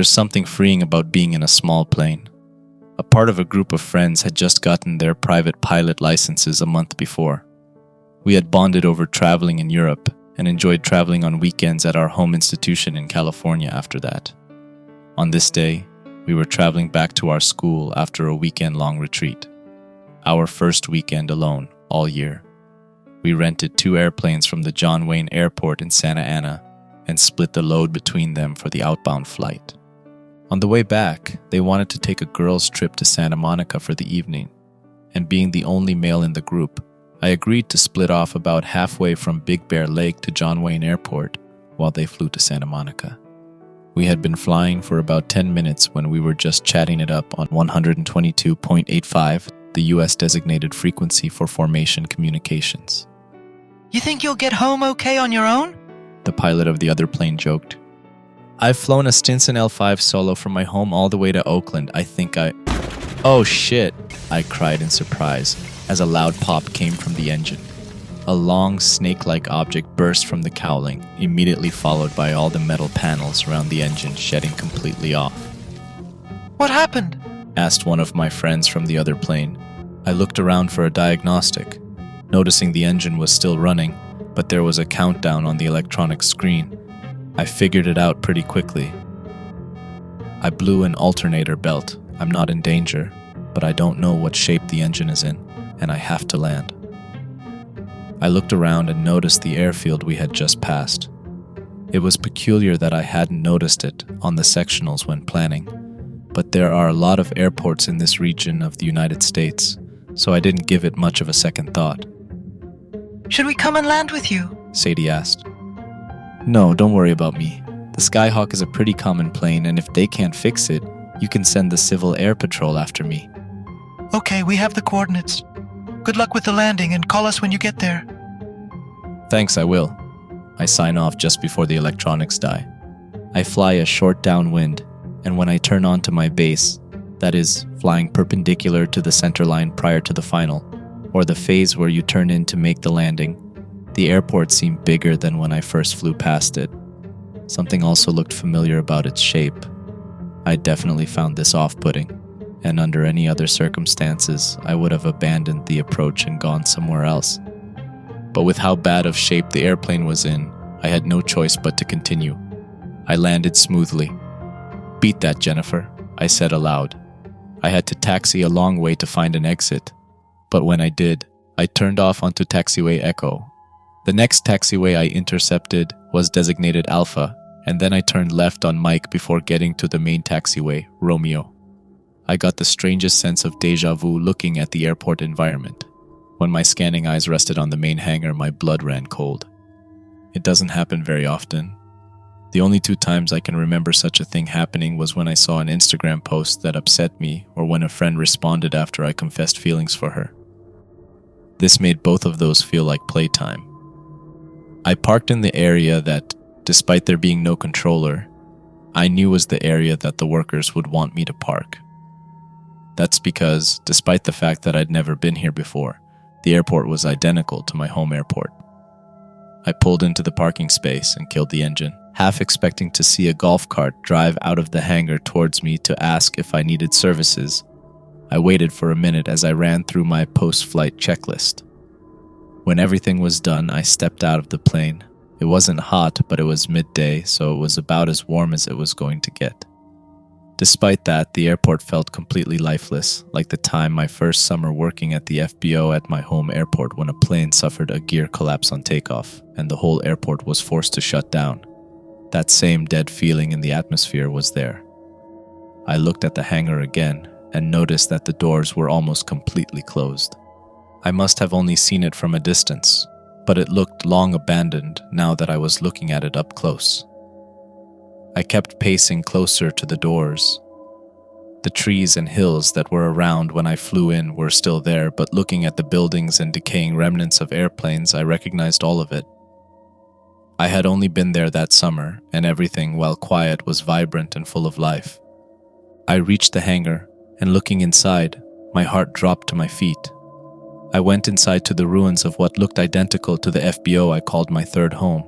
There's something freeing about being in a small plane. A part of a group of friends had just gotten their private pilot licenses a month before. We had bonded over traveling in Europe and enjoyed traveling on weekends at our home institution in California after that. On this day, we were traveling back to our school after a weekend-long retreat. Our first weekend alone all year. We rented 2 airplanes from the John Wayne Airport in Santa Ana and split the load between them for the outbound flight. On the way back, they wanted to take a girls' trip to Santa Monica for the evening, and being the only male in the group, I agreed to split off about halfway from Big Bear Lake to John Wayne Airport while they flew to Santa Monica. We had been flying for about 10 minutes when we were just chatting it up on 122.85, the U.S. designated frequency for formation communications. You think you'll get home okay on your own? The pilot of the other plane joked. I've flown a Stinson L5 solo from my home all the way to Oakland. Oh shit, I cried in surprise as a loud pop came from the engine. A long, snake-like object burst from the cowling, immediately followed by all the metal panels around the engine shedding completely off. What happened? Asked one of my friends from the other plane. I looked around for a diagnostic, noticing the engine was still running, but there was a countdown on the electronic screen. I figured it out pretty quickly. I blew an alternator belt. I'm not in danger, but I don't know what shape the engine is in, and I have to land. I looked around and noticed the airfield we had just passed. It was peculiar that I hadn't noticed it on the sectionals when planning, but there are a lot of airports in this region of the United States, so I didn't give it much of a second thought. Should we come and land with you? Sadie asked. No, don't worry about me. The Skyhawk is a pretty common plane, and if they can't fix it, you can send the Civil Air Patrol after me. Okay, we have the coordinates. Good luck with the landing and call us when you get there. Thanks, I will. I sign off just before the electronics die. I fly a short downwind, and when I turn onto my base, that is, flying perpendicular to the center line prior to the final, or the phase where you turn in to make the landing, the airport seemed bigger than when I first flew past it. Something also looked familiar about its shape. I definitely found this off-putting, and under any other circumstances, I would have abandoned the approach and gone somewhere else. But with how bad of shape the airplane was in, I had no choice but to continue. I landed smoothly. Beat that, Jennifer, I said aloud. I had to taxi a long way to find an exit, but when I did, I turned off onto taxiway Echo. The next taxiway I intercepted was designated Alpha, and then I turned left on Mike before getting to the main taxiway, Romeo. I got the strangest sense of déjà vu looking at the airport environment. When my scanning eyes rested on the main hangar, my blood ran cold. It doesn't happen very often. The only 2 times I can remember such a thing happening was when I saw an Instagram post that upset me or when a friend responded after I confessed feelings for her. This made both of those feel like playtime. I parked in the area that, despite there being no controller, I knew was the area that the workers would want me to park. That's because, despite the fact that I'd never been here before, the airport was identical to my home airport. I pulled into the parking space and killed the engine, half expecting to see a golf cart drive out of the hangar towards me to ask if I needed services. I waited for a minute as I ran through my post-flight checklist. When everything was done, I stepped out of the plane. It wasn't hot, but it was midday, so it was about as warm as it was going to get. Despite that, the airport felt completely lifeless, like the time my first summer working at the FBO at my home airport when a plane suffered a gear collapse on takeoff, and the whole airport was forced to shut down. That same dead feeling in the atmosphere was there. I looked at the hangar again, and noticed that the doors were almost completely closed. I must have only seen it from a distance, but it looked long abandoned now that I was looking at it up close. I kept pacing closer to the doors. The trees and hills that were around when I flew in were still there, but looking at the buildings and decaying remnants of airplanes, I recognized all of it. I had only been there that summer, and everything, while quiet, was vibrant and full of life. I reached the hangar, and looking inside, my heart dropped to my feet. I went inside to the ruins of what looked identical to the FBO I called my third home.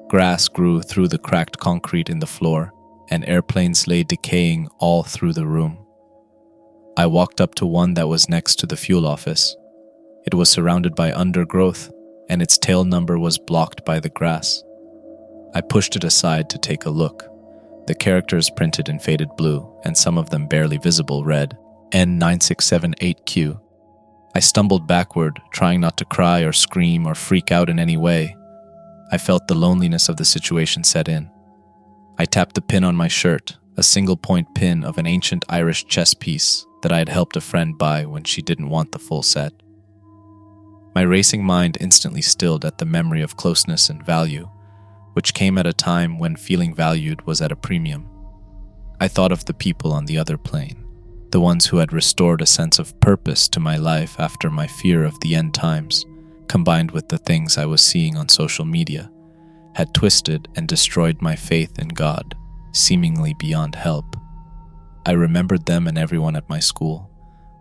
Grass grew through the cracked concrete in the floor, and airplanes lay decaying all through the room. I walked up to one that was next to the fuel office. It was surrounded by undergrowth, and its tail number was blocked by the grass. I pushed it aside to take a look. The characters printed in faded blue, and some of them barely visible, read N9678Q. I stumbled backward, trying not to cry or scream or freak out in any way. I felt the loneliness of the situation set in. I tapped the pin on my shirt, a single-point pin of an ancient Irish chess piece that I had helped a friend buy when she didn't want the full set. My racing mind instantly stilled at the memory of closeness and value, which came at a time when feeling valued was at a premium. I thought of the people on the other plane, the ones who had restored a sense of purpose to my life after my fear of the end times, combined with the things I was seeing on social media, had twisted and destroyed my faith in God, seemingly beyond help. I remembered them and everyone at my school,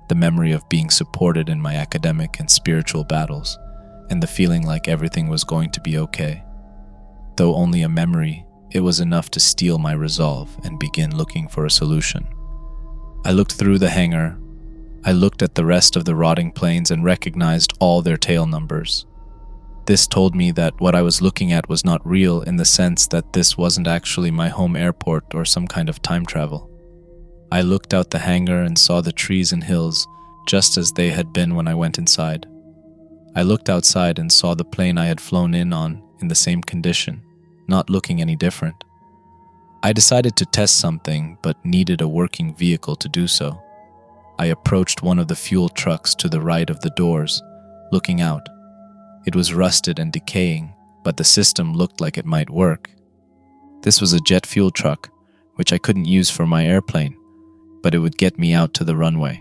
the memory of being supported in my academic and spiritual battles, and the feeling like everything was going to be okay. Though only a memory, it was enough to steel my resolve and begin looking for a solution. I looked through the hangar. I looked at the rest of the rotting planes and recognized all their tail numbers. This told me that what I was looking at was not real, in the sense that this wasn't actually my home airport or some kind of time travel. I looked out the hangar and saw the trees and hills just as they had been when I went inside. I looked outside and saw the plane I had flown in on in the same condition, not looking any different. I decided to test something, but needed a working vehicle to do so. I approached one of the fuel trucks to the right of the doors, looking out. It was rusted and decaying, but the system looked like it might work. This was a jet fuel truck, which I couldn't use for my airplane, but it would get me out to the runway.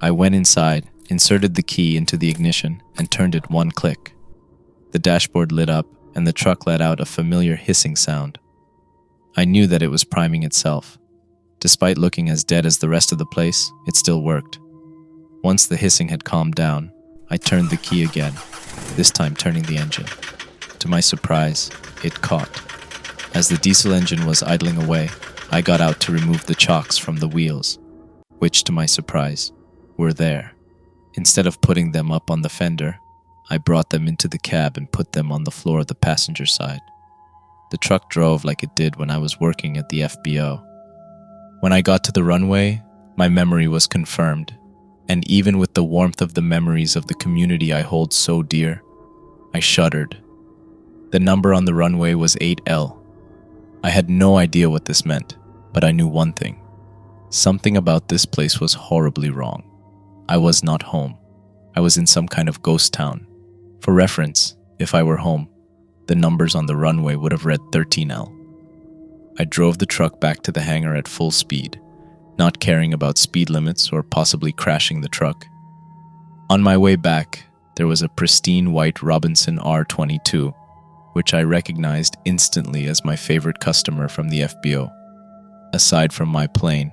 I went inside, inserted the key into the ignition, and turned it one click. The dashboard lit up, and the truck let out a familiar hissing sound. I knew that it was priming itself. Despite looking as dead as the rest of the place, it still worked. Once the hissing had calmed down, I turned the key again, this time turning the engine. To my surprise, it caught. As the diesel engine was idling away, I got out to remove the chocks from the wheels, which, to my surprise, were there. Instead of putting them up on the fender, I brought them into the cab and put them on the floor of the passenger side. The truck drove like it did when I was working at the FBO. When I got to the runway, my memory was confirmed, and even with the warmth of the memories of the community I hold so dear, I shuddered. The number on the runway was 8L. I had no idea what this meant, but I knew one thing. Something about this place was horribly wrong. I was not home. I was in some kind of ghost town. For reference, if I were home, the numbers on the runway would have read 13L. I drove the truck back to the hangar at full speed, not caring about speed limits or possibly crashing the truck. On my way back, there was a pristine white Robinson R22, which I recognized instantly as my favorite customer from the FBO. Aside from my plane,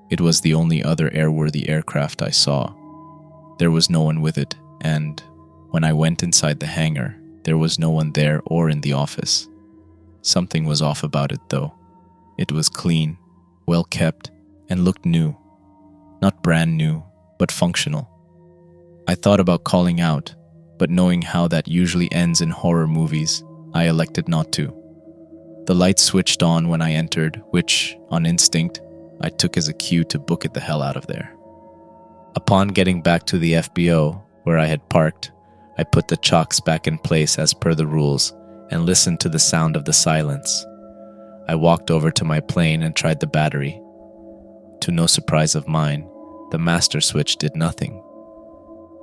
it was the only other airworthy aircraft I saw. There was no one with it, and when I went inside the hangar, there was no one there or in the office. Something was off about it, though. It was clean, well kept, and looked new. Not brand new, but functional. I thought about calling out, but knowing how that usually ends in horror movies, I elected not to. The lights switched on when I entered, which, on instinct, I took as a cue to book it the hell out of there. Upon getting back to the FBO, where I had parked, I put the chocks back in place as per the rules and listened to the sound of the silence. I walked over to my plane and tried the battery. To no surprise of mine, the master switch did nothing.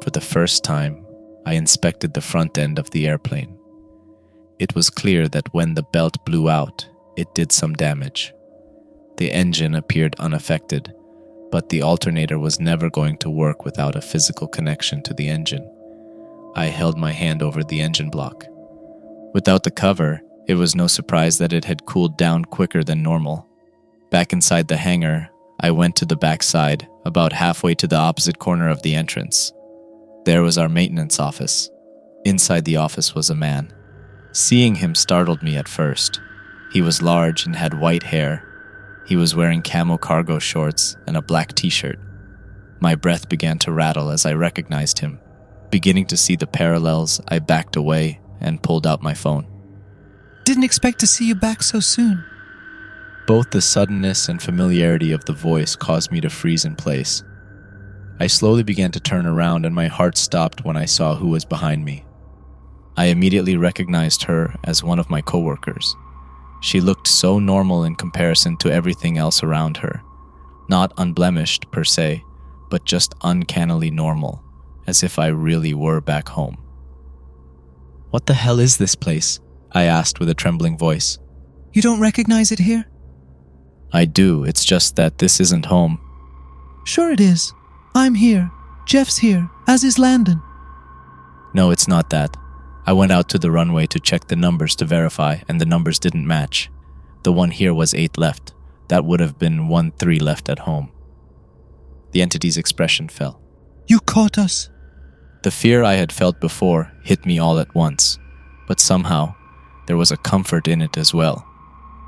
For the first time, I inspected the front end of the airplane. It was clear that when the belt blew out, it did some damage. The engine appeared unaffected, but the alternator was never going to work without a physical connection to the engine. I held my hand over the engine block. Without the cover, it was no surprise that it had cooled down quicker than normal. Back inside the hangar, I went to the back side, about halfway to the opposite corner of the entrance. There was our maintenance office. Inside the office was a man. Seeing him startled me at first. He was large and had white hair, He was wearing camo cargo shorts and a black t-shirt. My breath began to rattle as I recognized him. Beginning to see the parallels, I backed away and pulled out my phone. Didn't expect to see you back so soon. Both the suddenness and familiarity of the voice caused me to freeze in place. I slowly began to turn around and my heart stopped when I saw who was behind me. I immediately recognized her as one of my coworkers. She looked so normal in comparison to everything else around her. Not unblemished per se, but just uncannily normal, as if I really were back home. "What the hell is this place?" I asked with a trembling voice. You don't recognize it here? I do, it's just that this isn't home. Sure it is. I'm here. Jeff's here, as is Landon. No, it's not that. I went out to the runway to check the numbers to verify, and the numbers didn't match. The one here was 8 left. That would have been 1-3 left at home. The entity's expression fell. You caught us. The fear I had felt before hit me all at once, but somehow there was a comfort in it as well.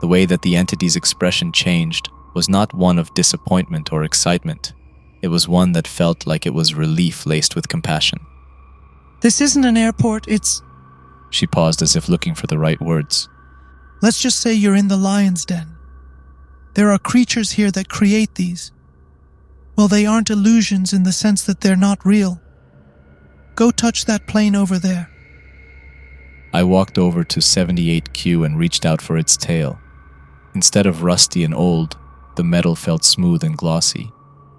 The way that the entity's expression changed was not one of disappointment or excitement. It was one that felt like it was relief laced with compassion. This isn't an airport, it's... She paused as if looking for the right words. Let's just say you're in the lion's den. There are creatures here that create these. Well, they aren't illusions in the sense that they're not real. Go touch that plane over there. I walked over to 78Q and reached out for its tail. Instead of rusty and old, the metal felt smooth and glossy,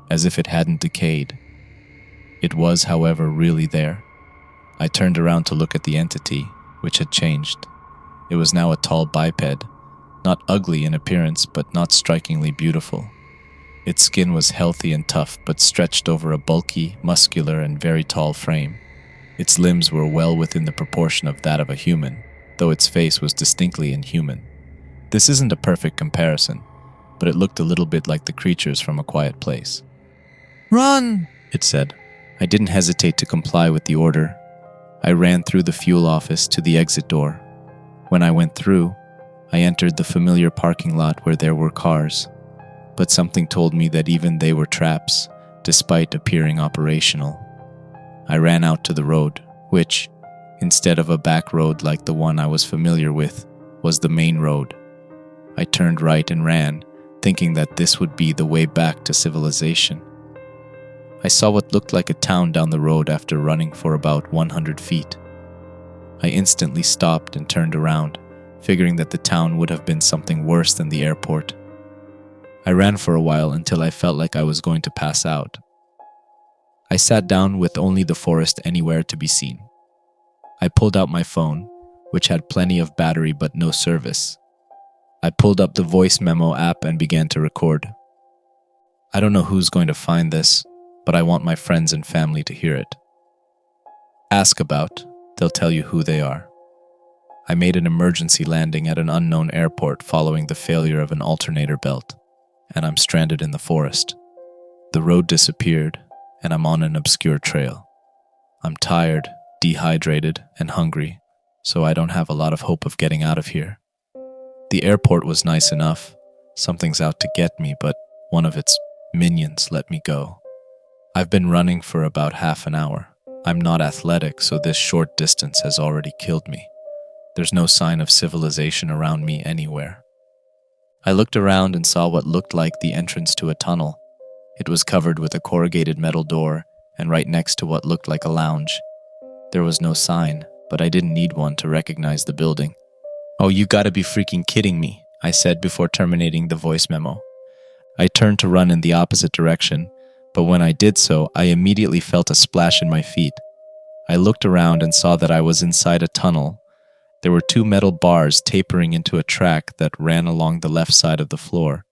as if it hadn't decayed. It was, however, really there. I turned around to look at the entity, which had changed. It was now a tall biped, not ugly in appearance, but not strikingly beautiful. Its skin was healthy and tough, but stretched over a bulky, muscular, and very tall frame. Its limbs were well within the proportion of that of a human, though its face was distinctly inhuman. This isn't a perfect comparison, but it looked a little bit like the creatures from A Quiet Place. Run! It said. I didn't hesitate to comply with the order. I ran through the fuel office to the exit door. When I went through, I entered the familiar parking lot where there were cars, but something told me that even they were traps, despite appearing operational. I ran out to the road, which, instead of a back road like the one I was familiar with, was the main road. I turned right and ran, thinking that this would be the way back to civilization. I saw what looked like a town down the road after running for about 100 feet. I instantly stopped and turned around, figuring that the town would have been something worse than the airport. I ran for a while until I felt like I was going to pass out. I sat down with only the forest anywhere to be seen. I pulled out my phone, which had plenty of battery but no service. I pulled up the voice memo app and began to record. I don't know who's going to find this, but I want my friends and family to hear it. Ask about, they'll tell you who they are. I made an emergency landing at an unknown airport following the failure of an alternator belt, and I'm stranded in the forest. The road disappeared, and I'm on an obscure trail. I'm tired, dehydrated, and hungry, so I don't have a lot of hope of getting out of here. The airport was nice enough. Something's out to get me, but one of its minions let me go. I've been running for about half an hour. I'm not athletic, so this short distance has already killed me. There's no sign of civilization around me anywhere. I looked around and saw what looked like the entrance to a tunnel. It was covered with a corrugated metal door and right next to what looked like a lounge. There was no sign, but I didn't need one to recognize the building. "Oh, you gotta be freaking kidding me," I said before terminating the voice memo. I turned to run in the opposite direction, but when I did so, I immediately felt a splash in my feet. I looked around and saw that I was inside a tunnel. There were 2 metal bars tapering into a track that ran along the left side of the floor,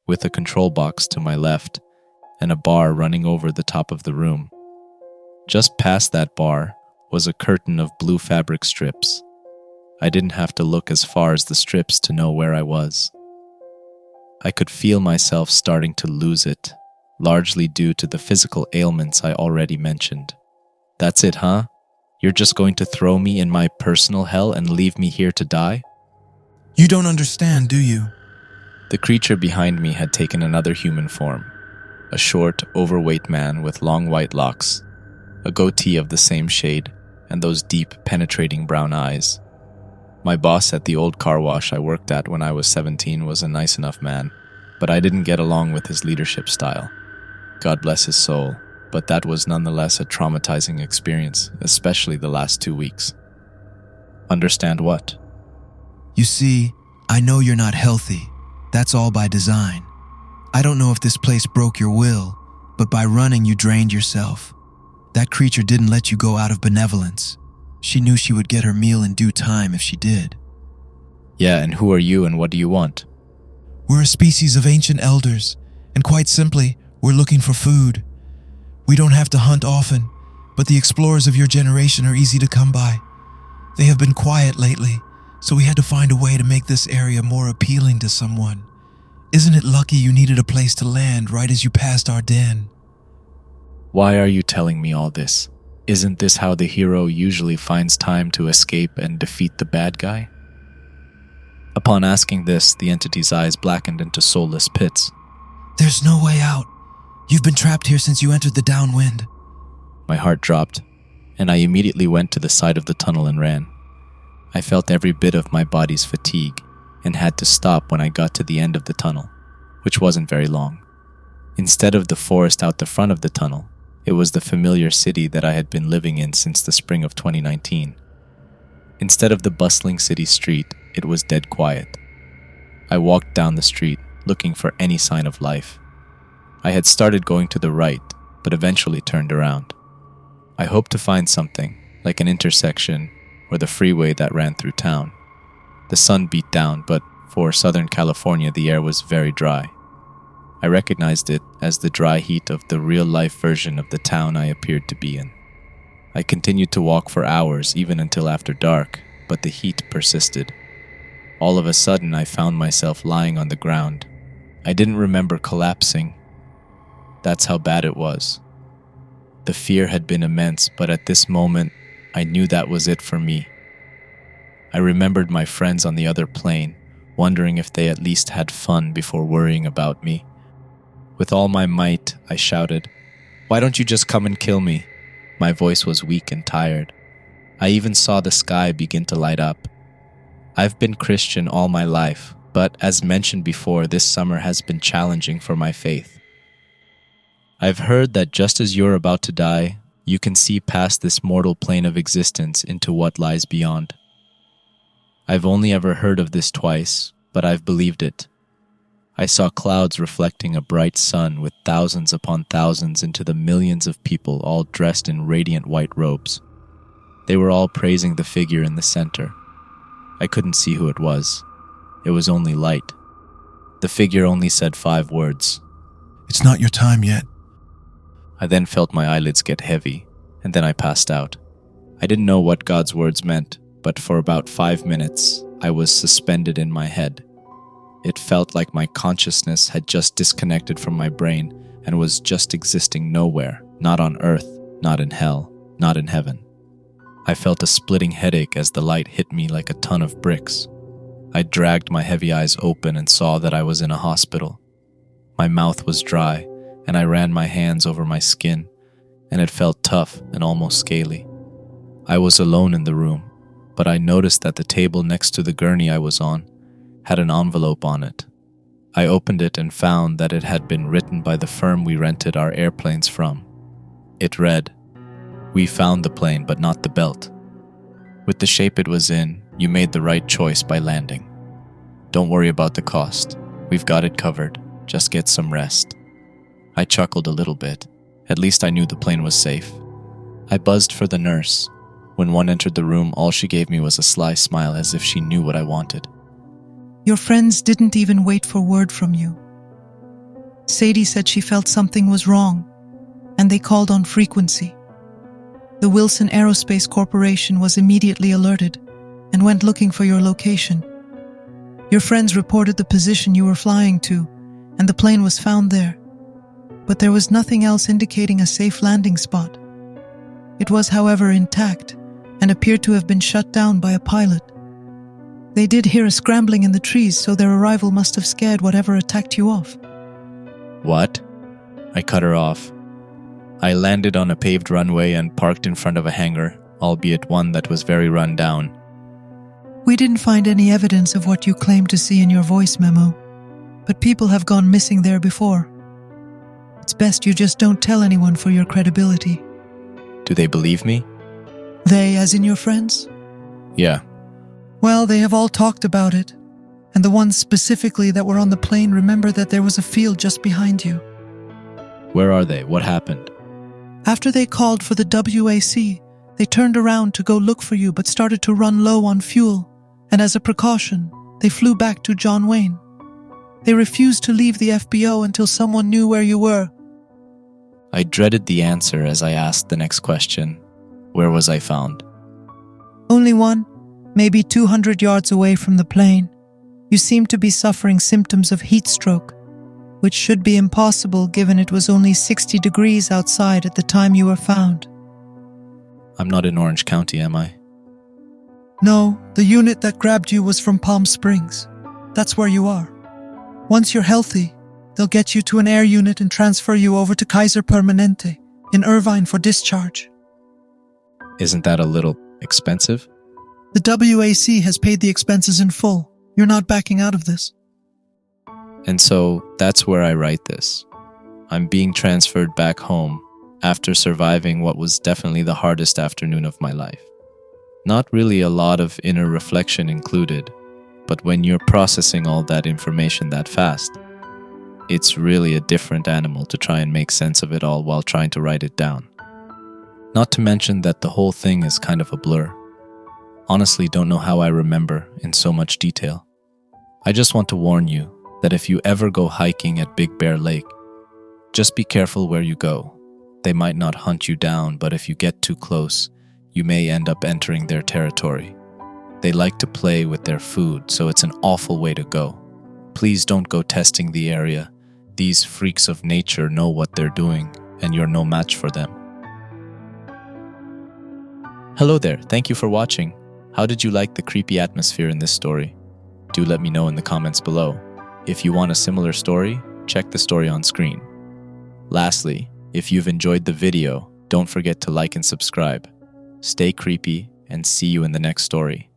with a control box to my left, and a bar running over the top of the room. Just past that bar was a curtain of blue fabric strips. I didn't have to look as far as the strips to know where I was. I could feel myself starting to lose it, largely due to the physical ailments I already mentioned. That's it, huh? You're just going to throw me in my personal hell and leave me here to die? You don't understand, do you? The creature behind me had taken another human form, a short, overweight man with long white locks, a goatee of the same shade, and those deep, penetrating brown eyes. My boss at the old car wash I worked at when I was 17 was a nice enough man, but I didn't get along with his leadership style. God bless his soul, but that was nonetheless a traumatizing experience, especially the last 2 weeks. Understand what? You see, I know you're not healthy. That's all by design. I don't know if this place broke your will, but by running you drained yourself. That creature didn't let you go out of benevolence. She knew she would get her meal in due time if she did. Yeah, and who are you and what do you want? We're a species of ancient elders, and quite simply, we're looking for food. We don't have to hunt often, but the explorers of your generation are easy to come by. They have been quiet lately, so we had to find a way to make this area more appealing to someone. Isn't it lucky you needed a place to land right as you passed our den? Why are you telling me all this? Isn't this how the hero usually finds time to escape and defeat the bad guy? Upon asking this, the entity's eyes blackened into soulless pits. There's no way out. You've been trapped here since you entered the downwind. My heart dropped, and I immediately went to the side of the tunnel and ran. I felt every bit of my body's fatigue and had to stop when I got to the end of the tunnel, which wasn't very long. Instead of the forest out the front of the tunnel, it was the familiar city that I had been living in since the spring of 2019. Instead of the bustling city street, it was dead quiet. I walked down the street, looking for any sign of life. I had started going to the right, but eventually turned around. I hoped to find something, like an intersection or the freeway that ran through town. The sun beat down, but for Southern California, the air was very dry. I recognized it as the dry heat of the real-life version of the town I appeared to be in. I continued to walk for hours, even until after dark, but the heat persisted. All of a sudden, I found myself lying on the ground. I didn't remember collapsing. That's how bad it was. The fear had been immense, but at this moment, I knew that was it for me. I remembered my friends on the other plane, wondering if they at least had fun before worrying about me. With all my might, I shouted, "Why don't you just come and kill me?" My voice was weak and tired. I even saw the sky begin to light up. I've been Christian all my life, but as mentioned before, this summer has been challenging for my faith. I've heard that just as you're about to die, you can see past this mortal plane of existence into what lies beyond. I've only ever heard of this twice, but I've believed it. I saw clouds reflecting a bright sun with thousands upon thousands into the millions of people all dressed in radiant white robes. They were all praising the figure in the center. I couldn't see who it was. It was only light. The figure only said 5 words. It's not your time yet. I then felt my eyelids get heavy, and then I passed out. I didn't know what God's words meant, but for about 5 minutes, I was suspended in my head. It felt like my consciousness had just disconnected from my brain and was just existing nowhere, not on earth, not in hell, not in heaven. I felt a splitting headache as the light hit me like a ton of bricks. I dragged my heavy eyes open and saw that I was in a hospital. My mouth was dry, and I ran my hands over my skin, and it felt tough and almost scaly. I was alone in the room, but I noticed that the table next to the gurney I was on had an envelope on it. I opened it and found that it had been written by the firm we rented our airplanes from. It read, "We found the plane, but not the belt. With the shape it was in, you made the right choice by landing. Don't worry about the cost. We've got it covered. Just get some rest." I chuckled a little bit. At least I knew the plane was safe. I buzzed for the nurse. When one entered the room, all she gave me was a sly smile as if she knew what I wanted. Your friends didn't even wait for word from you. Sadie said she felt something was wrong, and they called on frequency. The Wilson Aerospace Corporation was immediately alerted and went looking for your location. Your friends reported the position you were flying to, and the plane was found there. But there was nothing else indicating a safe landing spot. It was, however, intact and appeared to have been shut down by a pilot. They did hear a scrambling in the trees, so their arrival must have scared whatever attacked you off. What? I cut her off. I landed on a paved runway and parked in front of a hangar, albeit one that was very run down. We didn't find any evidence of what you claimed to see in your voice memo, but people have gone missing there before. It's best you just don't tell anyone for your credibility. Do they believe me? They, as in your friends? Yeah. Well, they have all talked about it, and the ones specifically that were on the plane remember that there was a field just behind you. Where are they? What happened? After they called for the WAC, they turned around to go look for you but started to run low on fuel, and as a precaution, they flew back to John Wayne. They refused to leave the FBO until someone knew where you were. I dreaded the answer as I asked the next question. Where was I found? Only one, maybe 200 yards away from the plane. You seem to be suffering symptoms of heat stroke, which should be impossible given it was only 60 degrees outside at the time you were found. I'm not in Orange County, am I? No, the unit that grabbed you was from Palm Springs. That's where you are. Once you're healthy, they'll get you to an air unit and transfer you over to Kaiser Permanente in Irvine for discharge. Isn't that a little expensive? The WAC has paid the expenses in full. You're not backing out of this. And so that's where I write this. I'm being transferred back home after surviving what was definitely the hardest afternoon of my life. Not really a lot of inner reflection included, but when you're processing all that information that fast, it's really a different animal to try and make sense of it all while trying to write it down. Not to mention that the whole thing is kind of a blur. Honestly, don't know how I remember in so much detail. I just want to warn you that if you ever go hiking at Big Bear Lake, just be careful where you go. They might not hunt you down, but if you get too close, you may end up entering their territory. They like to play with their food, so it's an awful way to go. Please don't go testing the area. These freaks of nature know what they're doing, and you're no match for them. Hello there, thank you for watching. How did you like the creepy atmosphere in this story? Do let me know in the comments below. If you want a similar story, check the story on screen. Lastly, if you've enjoyed the video, don't forget to like and subscribe. Stay creepy, and see you in the next story.